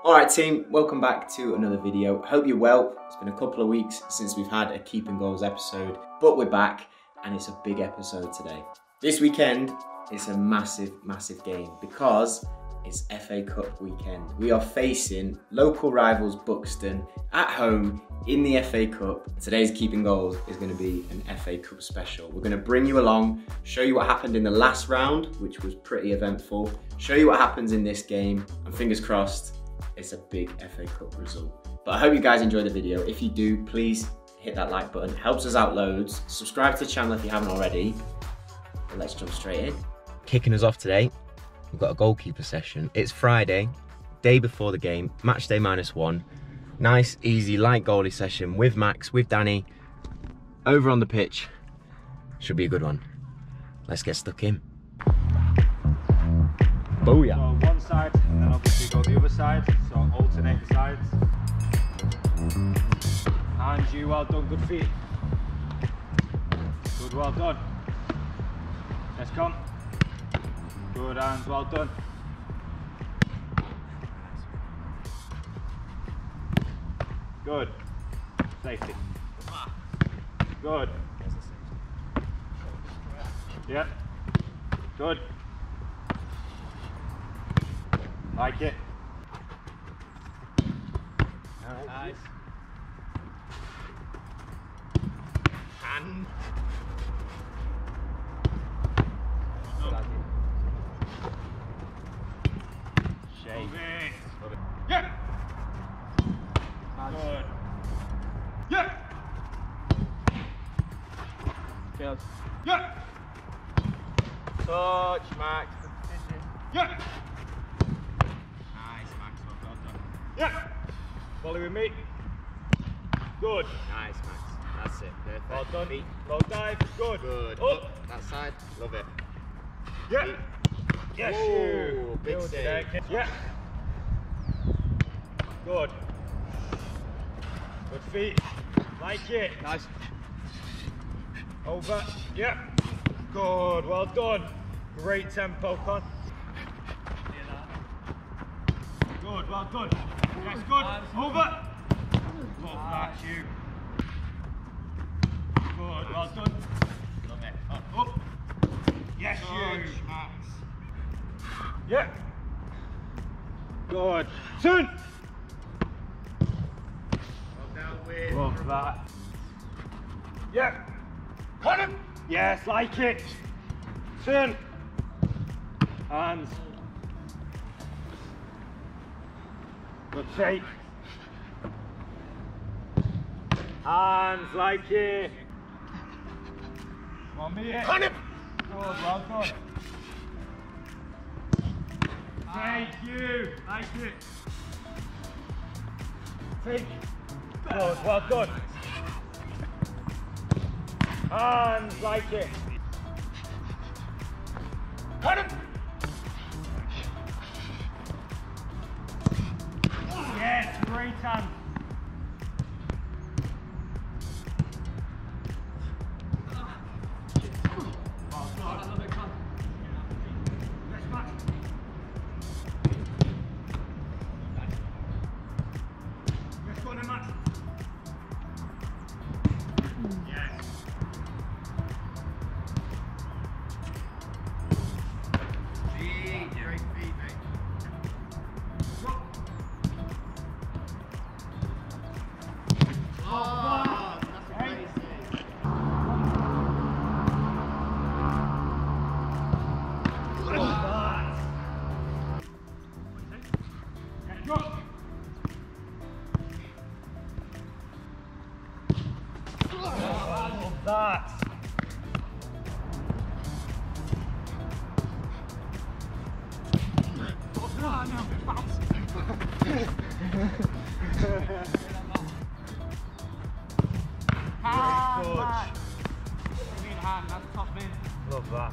Alright team, welcome back to another video. Hope you're well. It's been a couple of weeks since we've had a Keeping Goals episode, but we're back and it's a big episode today. This weekend, it's a massive game because it's FA Cup weekend. We are facing local rivals Buxton at home in the FA Cup. Today's Keeping Goals is going to be an FA Cup special. We're going to bring you along, show you what happened in the last round, which was pretty eventful, show you what happens in this game, and fingers crossed, it's a big FA Cup result. But I hope you guys enjoy the video. If you do, please hit that like button. It helps us out loads. Subscribe to the channel if you haven't already. But let's jump straight in. Kicking us off today, we've got a goalkeeper session. It's Friday, day before the game, match day -1. Nice, easy, light goalie session with Max, with Danny, over on the pitch. Should be a good one. Let's get stuck in. Booyah. So one side, and then obviously go the other side, so alternate sides. And you, well done, good feet. Good, well done. Let's come. Good hands, well done. Good. Safety. Good. Yep. Good. Like it. Nice. And Shake. Yeah. Good. Yeah. Kills. Yeah. Touch, Max. Yeah. Nice, Max. Well done. Yeah. Volley with me. Good. nice, Max. That's it. Perfect. Well done. Feet. Low dive. Good. Good. Up. That side. Love it. Yeah. Feet. Yes, Whoa, you. big Good. save. Yeah. Good. Good feet. Like it. Nice. Over. Yeah. Good. Well done. Great tempo, Con. Good. Well done. Yes, good. Over. Love that, you. Good. Well done. Love it. Up. Yes, you. Max. Yeah. Good. Turn. Love that. Yeah. Conor. Yes, like it. Turn. Hands. Good shake. Hands, like it. Come on, me it. Conor. Good, well done. Thank you. Like it. Take. Good, well done. Hands, like it. Conor. Yes, great hands. Well done. I love it, Con. Next match. Let's go on then, Max. Yes. Feet, great feet, mate. Drop. Oh, that's a great save. Love that. Yeah, drop. Love that. Oh, no, bounce. Hand, that's top min. Love that.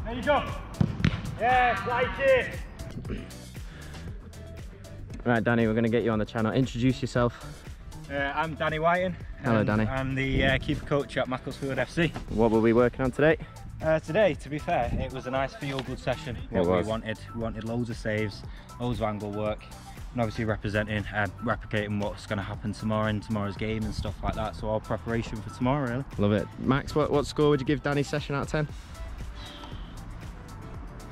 There you go. Yes, like it. Right, Danny, we're going to get you on the channel. Introduce yourself. I'm Danny Whiting. Hello, Danny. I'm the keeper coach at Macclesfield FC. What were we working on today? Today, to be fair, it was a nice feel-good session. What we wanted. We wanted loads of saves, loads of angle work, and obviously representing and replicating what's going to happen tomorrow in tomorrow's game and stuff like that. So all preparation for tomorrow, really. Love it. Max, what score would you give Danny's session out of 10?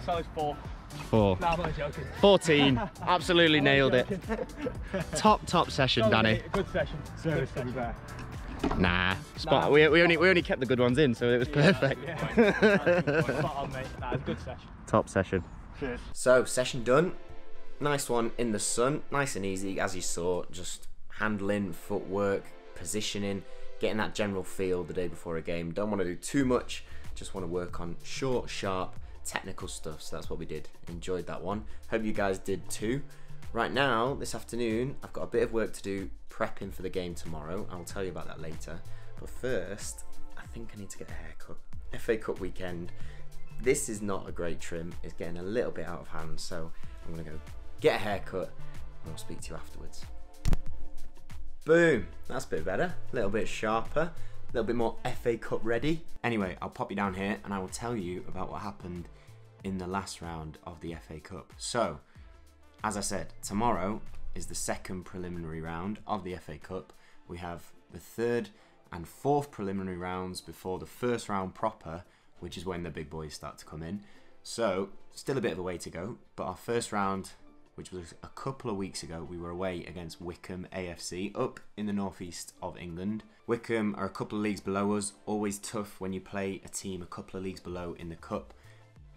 Solid 4. 4. No, I'm only joking. 14. Absolutely nailed it. Top session, Danny. Good session. Service to be fair. Nah, spot. We only kept the good ones in, so it was perfect. Yeah. Spot on, mate. That was a good session. Top session. Cheers. So session done. Nice one in the sun, nice and easy, as you saw. Just handling, footwork, positioning, getting that general feel the day before a game. Don't want to do too much. Just want to work on short, sharp, technical stuff. So that's what we did. Enjoyed that one. Hope you guys did too. Right now, this afternoon, I've got a bit of work to do prepping for the game tomorrow. I'll tell you about that later. But first, I think I need to get a haircut. FA Cup weekend. This is not a great trim. It's getting a little bit out of hand. So I'm going to go get a haircut and I'll speak to you afterwards. Boom. That's a bit better. A little bit sharper. A little bit more FA Cup ready. Anyway, I'll pop you down here and I will tell you about what happened in the last round of the FA Cup. So, as I said, tomorrow is the second preliminary round of the FA Cup. We have the third and fourth preliminary rounds before the first round proper, which is when the big boys start to come in. So, still a bit of a way to go, but our first round, which was a couple of weeks ago, we were away against Whickham AFC up in the northeast of England. Whickham are a couple of leagues below us, always tough when you play a team a couple of leagues below in the cup.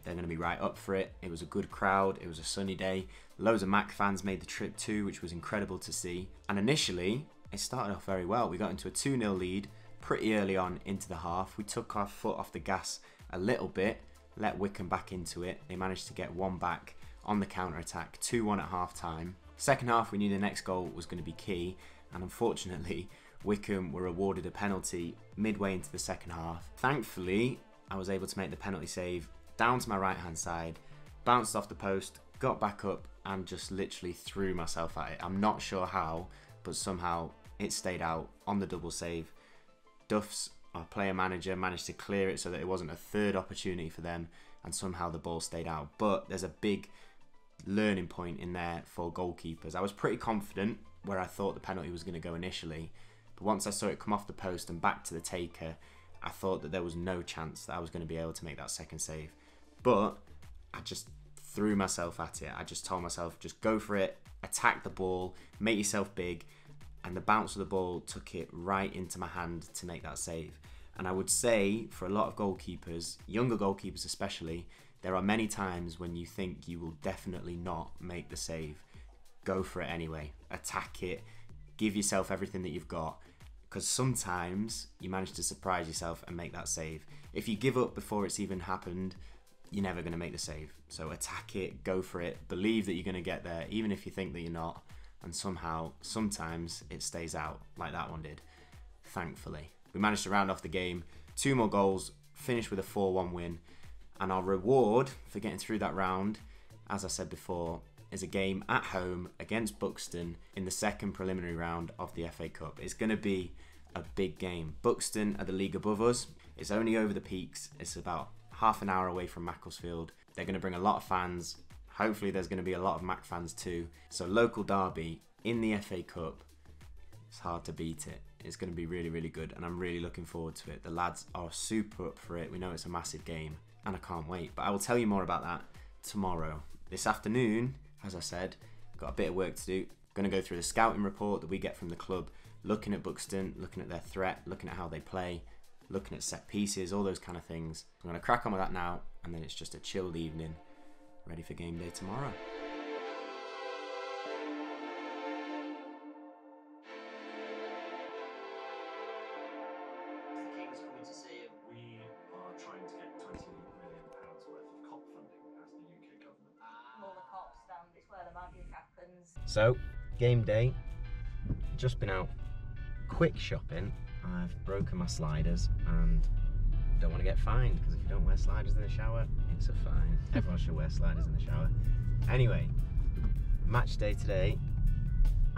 They're going to be right up for it. It was a good crowd, it was a sunny day. Loads of Mac fans made the trip too, which was incredible to see. And initially, it started off very well. We got into a 2-0 lead pretty early on into the half. We took our foot off the gas a little bit, let Whickham back into it. They managed to get one back on the counter-attack, 2-1 at half-time. Second half, we knew the next goal was going to be key, and unfortunately, Whickham were awarded a penalty midway into the second half. Thankfully, I was able to make the penalty save down to my right-hand side, bounced off the post, got back up, and just literally threw myself at it. I'm not sure how, but somehow it stayed out on the double save. Duff's, our player manager, managed to clear it so that it wasn't a third opportunity for them, and somehow the ball stayed out. But there's a big learning point in there for goalkeepers. I was pretty confident where I thought the penalty was going to go initially, but once I saw it come off the post and back to the taker, I thought that there was no chance that I was going to be able to make that second save. But I just threw myself at it. I just told myself, just go for it, attack the ball, make yourself big, and the bounce of the ball took it right into my hand to make that save. And I would say for a lot of goalkeepers, younger goalkeepers especially, there are many times when you think you will definitely not make the save. Go for it anyway. Attack it. Give yourself everything that you've got. Because sometimes you manage to surprise yourself and make that save. If you give up before it's even happened, you're never going to make the save. So attack it, go for it, believe that you're going to get there, even if you think that you're not. And somehow, sometimes it stays out, like that one did, thankfully. We managed to round off the game, 2 more goals, finished with a 4-1 win. And our reward for getting through that round, as I said before, is a game at home against Buxton in the second preliminary round of the FA Cup. It's going to be a big game. Buxton are the league above us. It's only over the peaks. It's about half an hour away from Macclesfield. They're going to bring a lot of fans. Hopefully there's going to be a lot of Mac fans too. So local derby in the FA Cup, it's hard to beat it. It's going to be really, really good, and I'm really looking forward to it. The lads are super up for it. We know it's a massive game, and I can't wait. But I will tell you more about that tomorrow. This afternoon, as I said, got a bit of work to do. Going to go through the scouting report that we get from the club, looking at Buxton, looking at their threat, looking at how they play, looking at set pieces, all those kind of things. I'm going to crack on with that now, and then it's just a chilled evening, ready for game day tomorrow. So, game day, just been out quick shopping. I've broken my sliders and don't want to get fined, because if you don't wear sliders in the shower, it's a fine. Everyone should wear sliders in the shower. Anyway, match day today,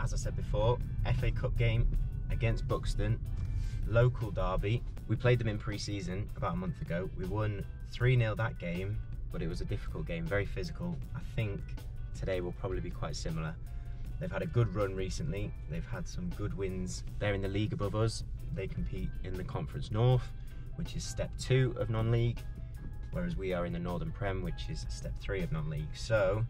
as I said before, FA Cup game against Buxton, local derby. We played them in pre-season about a month ago. We won 3-0 that game, but it was a difficult game, very physical. I think today will probably be quite similar. They've had a good run recently. They've had some good wins. They're in the league above us. They compete in the Conference North, which is step 2 of non-league, whereas we are in the Northern Prem, which is step 3 of non-league. So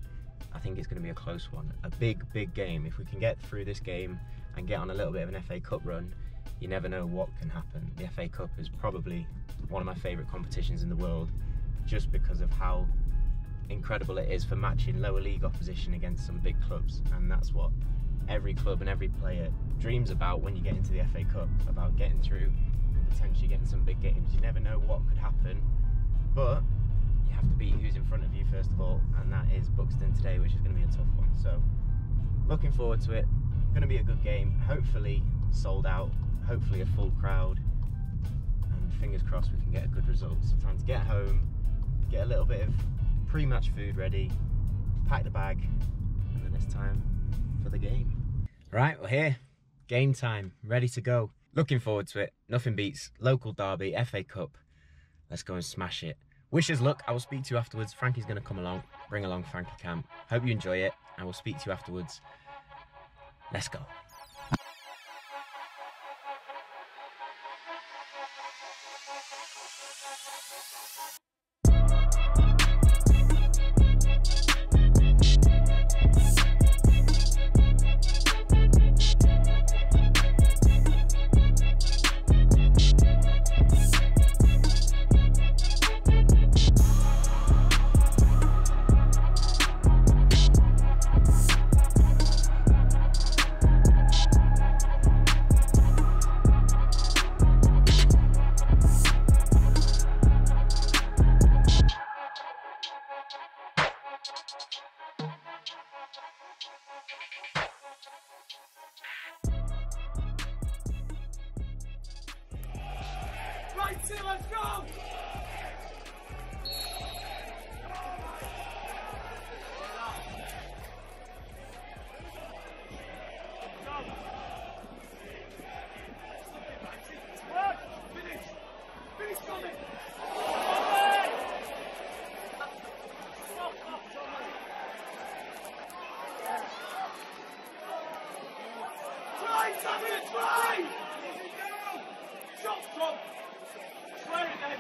I think it's going to be a close one, a big game. If we can get through this game and get on a little bit of an FA Cup run, you never know what can happen. The FA Cup is probably one of my favourite competitions in the world, just because of how incredible it is for matching lower league opposition against some big clubs. And that's what every club and every player dreams about when you get into the FA Cup, about getting through and potentially getting some big games. You never know what could happen, but you have to beat who's in front of you first of all, and that is Buxton today, which is going to be a tough one. So looking forward to it. Going to be a good game, hopefully sold out, hopefully a full crowd, and fingers crossed we can get a good result. So time to get home, get a little bit of pre-match food ready, pack the bag, and then it's time for the game. Right, we're here, game time, ready to go. Looking forward to it. Nothing beats local derby, FA Cup. Let's go and smash it. Wish us luck. I will speak to you afterwards. Frankie's going to come along, bring along Frankie Camp. Hope you enjoy it. I will speak to you afterwards. Let's go. Right, two, let's go! Finish, Tommy! Try, Tommy, try! Shot, Tom! Try it then!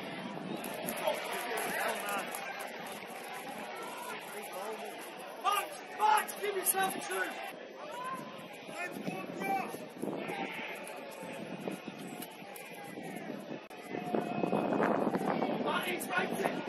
Max, give yourself 2! Let's go across! Martin's fighting!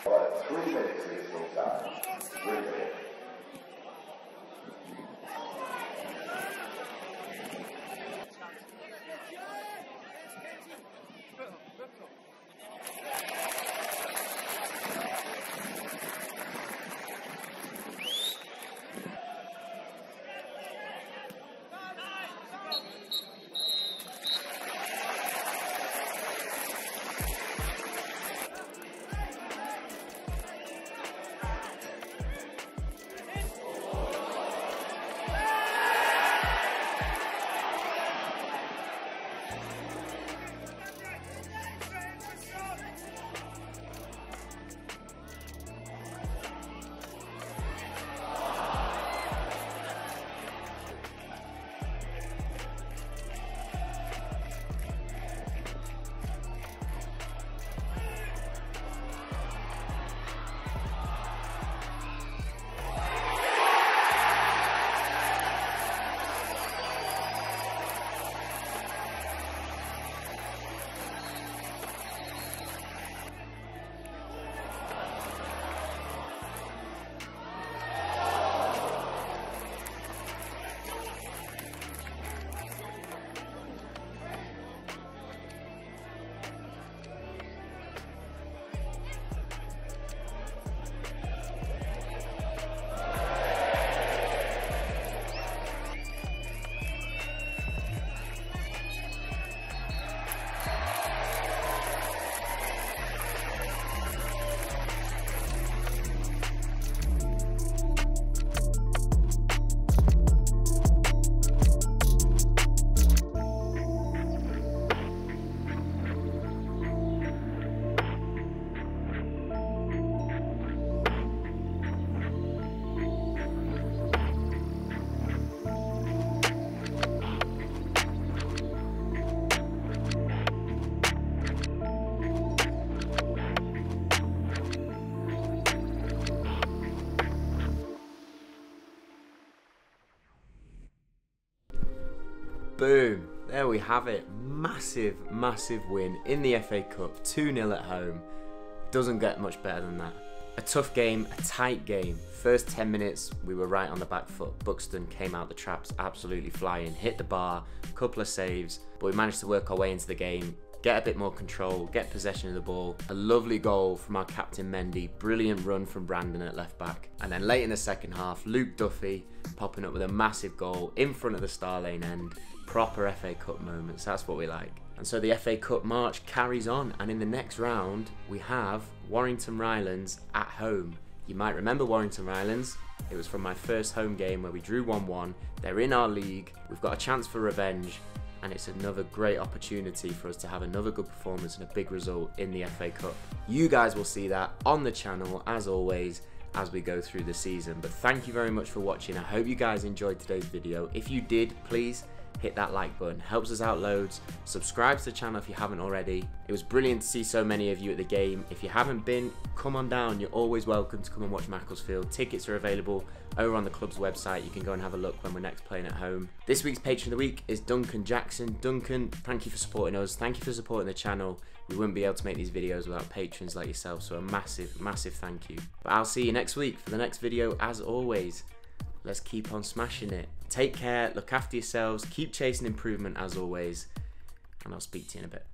Well, 3 minutes additional time. 3 minutes. Boom, there we have it. Massive, massive win in the FA Cup, 2-0 at home. Doesn't get much better than that. A tough game, a tight game. First 10 minutes, we were right on the back foot. Buxton came out the traps absolutely flying, hit the bar, a couple of saves, but we managed to work our way into the game, get a bit more control, get possession of the ball. A lovely goal from our captain Mendy, brilliant run from Brandon at left back. And then late in the second half, Luke Duffy popping up with a massive goal in front of the Star Lane end. Proper FA Cup moments, that's what we like. And so the FA Cup march carries on, and in the next round we have Warrington Rylands at home. You might remember Warrington Rylands, it was from my first home game where we drew 1-1. They're in our league, we've got a chance for revenge, and it's another great opportunity for us to have another good performance and a big result in the FA Cup. You guys will see that on the channel as always as we go through the season. But thank you very much for watching. I hope you guys enjoyed today's video. If you did, please hit that like button, helps us out loads. Subscribe to the channel if you haven't already. It was brilliant to see so many of you at the game. If you haven't been, come on down, you're always welcome to come and watch Macclesfield. Tickets are available over on the club's website. You can go and have a look when we're next playing at home. This week's patron of the week is Duncan Jackson. Duncan, thank you for supporting us, thank you for supporting the channel. We wouldn't be able to make these videos without patrons like yourself, so a massive, massive thank you. But I'll see you next week for the next video. As always, let's keep on smashing it. Take care, look after yourselves, keep chasing improvement as always, and I'll speak to you in a bit.